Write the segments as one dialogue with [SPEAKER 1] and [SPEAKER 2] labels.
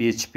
[SPEAKER 1] BHP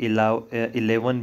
[SPEAKER 1] 11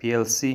[SPEAKER 1] PLC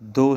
[SPEAKER 1] 2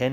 [SPEAKER 1] 10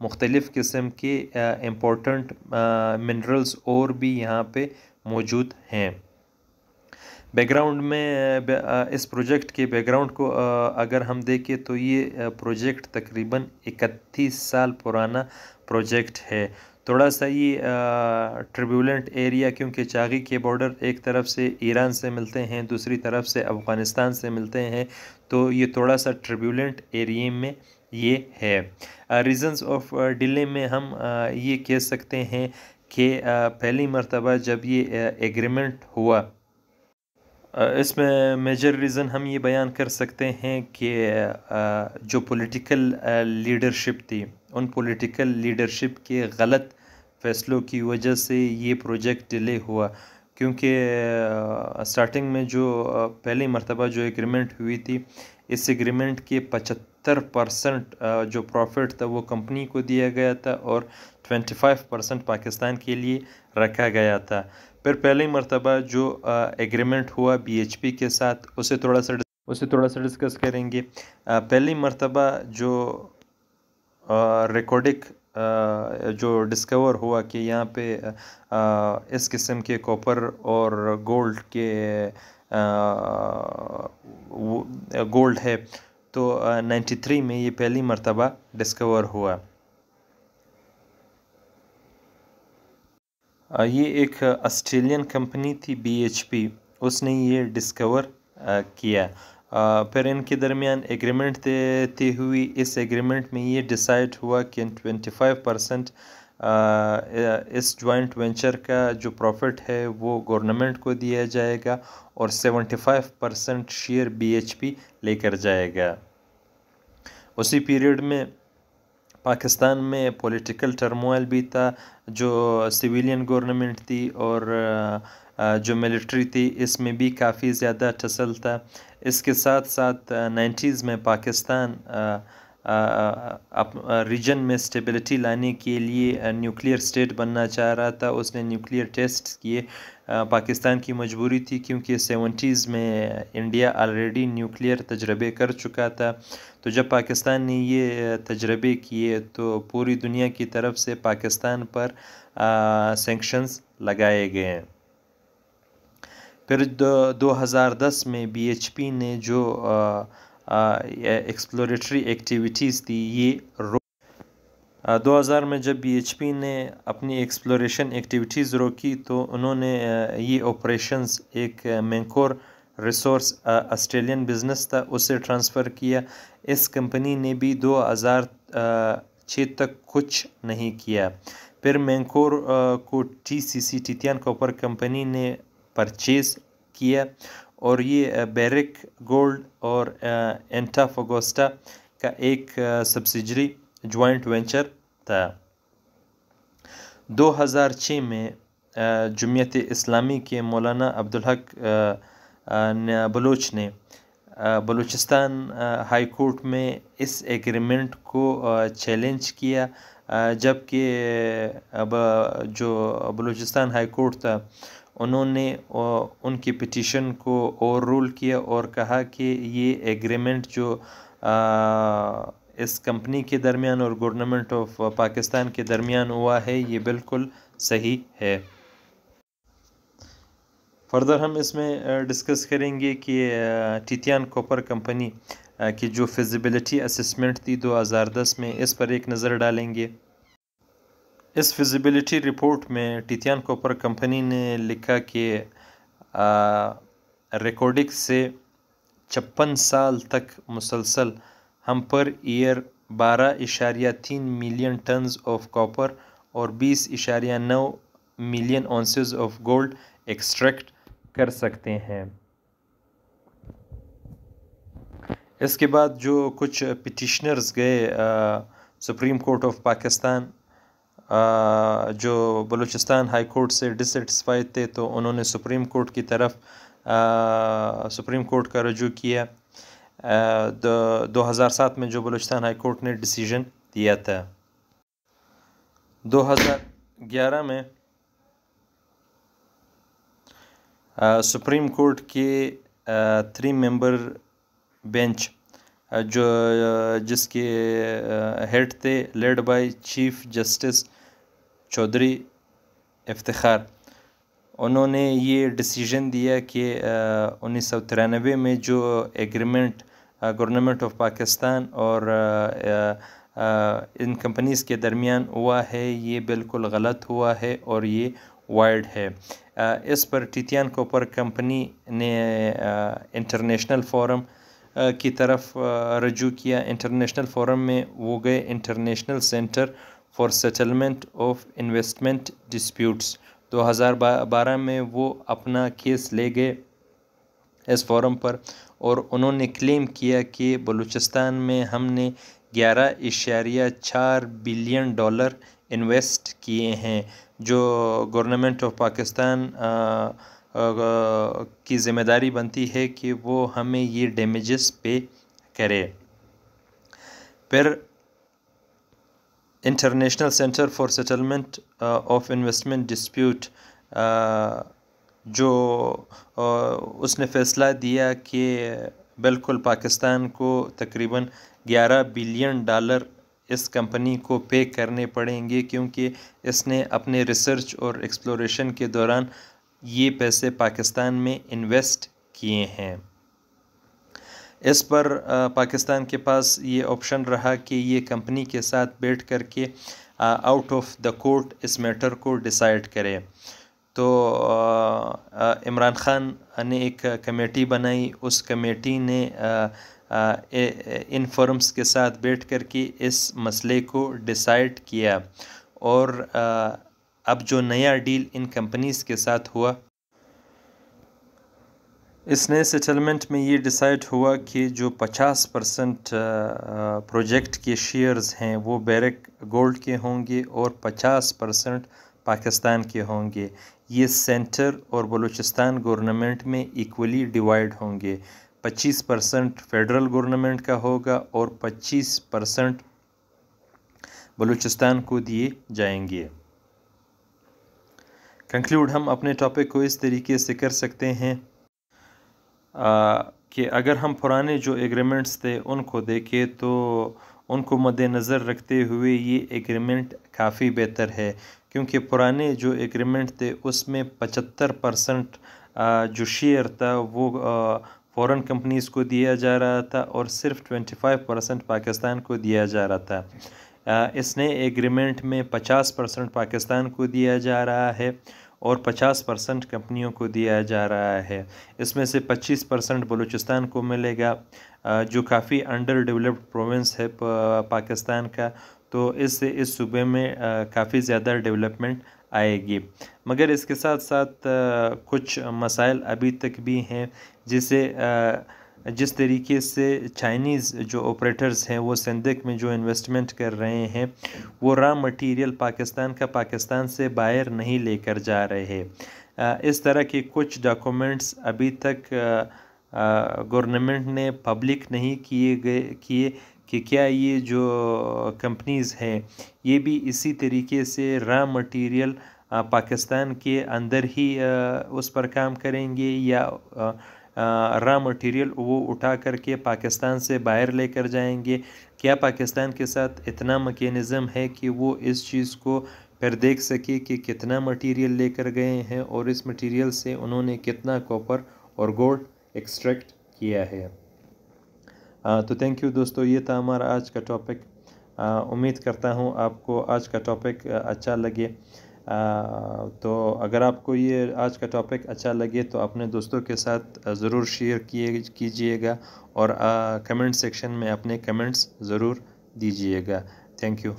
[SPEAKER 1] مختلف قسم کے امپورٹنٹ منرلز اور بھی یہاں پہ موجود ہیں۔ بیک گراؤنڈ میں اس پروجیکٹ کے بیک گراؤنڈ کو اگر ہم دیکھیں تو یہ پروجیکٹ تقریباً 31 سال پرانا پروجیکٹ ہے۔ تھوڑا سا یہ ٹربیولنٹ ایریا، کیونکہ چاغی کے بارڈر ایک طرف سے ایران سے ملتے ہیں، دوسری طرف سے افغانستان سے ملتے ہیں، تو یہ تھوڑا سا ٹربیولنٹ ایریے میں یہ ہے۔ ریزنز آف ڈیلے میں ہم یہ کہہ سکتے ہیں کہ پہلی مرتبہ جب یہ ایگریمنٹ ہوا، اس میں میجر ریزن ہم یہ بیان کر سکتے ہیں کہ جو پولیٹیکل لیڈرشپ تھی، ان پولیٹیکل لیڈرشپ کے غلط فیصلوں کی وجہ سے یہ پروجیکٹ ڈیلے ہوا، کیونکہ سٹارٹنگ میں جو پہلی مرتبہ جو ایگریمنٹ ہوئی تھی، اس ایگریمنٹ کے 75% جو پروفٹ تھا وہ کمپنی کو دیا گیا تھا اور 25% پاکستان کے لیے رکھا گیا تھا۔ پھر پہلی مرتبہ جو ایگریمنٹ ہوا بی ایچ پی کے ساتھ، اسے تھوڑا سا ڈسکس کریں گے۔ پہلی مرتبہ جو ریکارڈک جو ڈسکور ہوا کہ یہاں پہ اس قسم کے کوپر اور گولڈ ہے، تو 93 میں یہ پہلی مرتبہ ڈسکور ہوا۔ یہ ایک آسٹریلین کمپنی تھی بی ایچ پی، اس نے یہ ڈسکور کیا۔ پھر ان کے درمیان ایگریمنٹ طے ہوئی۔ اس ایگریمنٹ میں یہ ڈیسائیڈ ہوا کہ 25% اس جوائنٹ وینچر کا جو پروفٹ ہے وہ گورنمنٹ کو دیا جائے گا اور 75% شیئر بی ایچ پی لے کر جائے گا۔ اسی پیریڈ میں پاکستان میں پولیٹیکل ٹرموائل بھی تھا، جو سویلین گورنمنٹ تھی اور جو ملٹری تھی، اس میں بھی کافی زیادہ ٹسل تھا۔ اس کے ساتھ ساتھ 90s میں پاکستان ریجن میں سٹیبلٹی لانے کے لیے نیوکلیئر سٹیٹ بننا چاہ رہا تھا۔ اس نے نیوکلیئر ٹیسٹ کیے۔ پاکستان کی مجبوری تھی، کیونکہ 70s میں انڈیا آلریڈی نیوکلیئر تجربے کر چکا تھا، تو جب پاکستان نے یہ تجربے کیے تو پوری دنیا کی طرف سے پاکستان پر سینکشنز لگائے گئے۔ پھر 2010 میں بی ایچ پی نے جو ایکسپلوریٹری ایکٹیویٹیز تھی یہ 2000 میں جب بی ایچ پی نے اپنی ایکسپلوریشن ایکٹیویٹیز روکی تو انہوں نے یہ آپریشنز ایک مینکور ریسورس آسٹریلین بزنس تھا، اسے ٹرانسفر کیا۔ اس کمپنی نے بھی 2006 تک کچھ نہیں کیا۔ پھر مینکور کو ٹی سی سی ٹیتیان کوپر کمپنی نے پرچیز کیا اور یہ بیرک گولڈ اور انٹافاگوسٹا کا ایک سبسیڈری جوائنٹ وینچر تھا۔ 2006 میں جمعیت اسلامی کے مولانا عبدالحق بلوچ نے بلوچستان ہائی کورٹ میں اس ایگریمنٹ کو چیلنج کیا، جبکہ اب جو بلوچستان ہائی کورٹ تھا انہوں نے ان کی پٹیشن کو اوور رول کیا اور کہا کہ یہ ایگریمنٹ جو اس کمپنی کے درمیان اور گورنمنٹ آف پاکستان کے درمیان ہوا ہے یہ بالکل صحیح ہے۔ فردر ہم اس میں ڈسکس کریں گے کہ ٹیتیان کوپر کمپنی کی جو فیزیبلٹی اسسمنٹ تھی 2010 میں، اس پر ایک نظر ڈالیں گے۔ اس فیزیبلٹی رپورٹ میں ٹیتیان کوپر کمپنی نے لکھا کہ ریکارڈک سے 56 سال تک مسلسل ہم per year 12.3 million tons of copper اور 20.9 million ounces of gold extract کر سکتے ہیں۔ اس کے بعد جو کچھ پٹیشنرز گئے سپریم کورٹ آف پاکستان، جو بلوچستان ہائی کورٹ سے ڈسسیٹسفائیڈ تھے، تو انہوں نے سپریم کورٹ کی طرف سپریم کورٹ کا رجوع کیا۔ 2007 میں جو بلوچستان ہائی کورٹ نے ڈیسیژن دیا تھا۔ 2011 میں سپریم کورٹ کے 3 ممبر بینچ جس کے ہیڈ تھے led by chief justice Chaudhry Iftikhar. انہوں نے یہ ڈیسیژن دیا کہ 1993 میں جو ایگریمنٹ گورنمنٹ آف پاکستان اور ان کمپنیز کے درمیان ہوا ہے یہ بالکل غلط ہوا ہے اور یہ وائڈ ہے. اس پر ٹیتیان کوپر کمپنی نے انٹرنیشنل فورم کی طرف رجوع کیا. انٹرنیشنل فورم میں وہ گئے international centre for settlement of investment disputes. 2012 میں وہ اپنا کیس لے گئے اس فورم پر اور انہوں نے کلیم کیا کہ بلوچستان میں ہم نے 11.4 بلین ڈالر انویسٹ کیے ہیں جو گورنمنٹ آف پاکستان کی ذمہ داری بنتی ہے کہ وہ ہمیں یہ ڈیمیجز پے کرے. پھر international centre for settlement of investment dispute جو اس نے فیصلہ دیا کہ بالکل پاکستان کو تقریباً 11 بلین ڈالر اس کمپنی کو پے کرنے پڑیں گے کیونکہ اس نے اپنے ریسرچ اور ایکسپلوریشن کے دوران یہ پیسے پاکستان میں انویسٹ کیے ہیں. اس پر پاکستان کے پاس یہ آپشن رہا کہ یہ کمپنی کے ساتھ بیٹھ کر کے آؤٹ آف دا کورٹ اس میٹر کو ڈیسائیڈ کرے. تو عمران خان نے ایک کمیٹی بنائی. اس کمیٹی نے ان فرمز کے ساتھ بیٹھ کر کے اس مسئلے کو ڈیسائیڈ کیا اور اب جو نیا ڈیل ان کمپنیز کے ساتھ ہوا اس نئے سیٹلمنٹ میں یہ ڈیسائیڈ ہوا کہ جو 50% پروجیکٹ کے شیئرز ہیں وہ بیرک گولڈ کے ہوں گے اور 50% پاکستان کے ہوں گے. یہ سینٹر اور بلوچستان گورنمنٹ میں ایکولی ڈیوائیڈ ہوں گے. 25% فیڈرل گورنمنٹ کا ہوگا اور 25% بلوچستان کو دیے جائیں گے. کنکلیوڈ ہم اپنے ٹاپک کو اس طریقے سے کر سکتے ہیں کہ اگر ہم پرانے جو ایگریمنٹس تھے ان کو دیکھیں تو ان کو مد نظر رکھتے ہوئے یہ ایگریمنٹ کافی بہتر ہے کیونکہ پرانے جو ایگریمنٹ تھے اس میں 75% جو شیئر تھا وہ فورن کمپنیز کو دیا جا رہا تھا اور صرف 25% پاکستان کو دیا جا رہا تھا. اس نئے ایگریمنٹ میں 50% پاکستان کو دیا جا رہا ہے اور 50% کمپنیوں کو دیا جا رہا ہے. اس میں سے 25% بلوچستان کو ملے گا جو کافی انڈر ڈیولپڈ پروونس ہے پاکستان کا. تو اس سے اس صوبے میں کافی زیادہ ڈیولپمنٹ آئے گی. مگر اس کے ساتھ ساتھ کچھ مسائل ابھی تک بھی ہیں جس طریقے سے چائنیز جو آپریٹرز ہیں وہ سندھ میں جو انویسٹمنٹ کر رہے ہیں وہ را مٹیریل پاکستان کا پاکستان سے باہر نہیں لے کر جا رہے. اس طرح کے کچھ ڈاکومنٹس ابھی تک گورنمنٹ نے پبلک نہیں کیے کہ کیا یہ جو کمپنیز ہیں یہ بھی اسی طریقے سے را مٹیریل پاکستان کے اندر ہی اس پر کام کریں گے یا را مٹیریل وہ اٹھا کر کے پاکستان سے باہر لے کر جائیں گے. کیا پاکستان کے ساتھ اتنا میکینزم ہے کہ وہ اس چیز کو پھر دیکھ سکے کہ کتنا مٹیریل لے کر گئے ہیں اور اس مٹیریل سے انہوں نے کتنا کاپر اور گولڈ ایکسٹریکٹ کیا ہے. تو تھینک یو دوستو, یہ تھا ہمارا آج کا ٹاپک. امید کرتا ہوں آپ کو آج کا ٹاپک اچھا لگے. تو اگر آپ کو یہ آج کا ٹاپک اچھا لگے تو اپنے دوستوں کے ساتھ ضرور شیئر کیجئے گا اور کمنٹ سیکشن میں اپنے کمنٹس ضرور دیجئے گا. Thank you.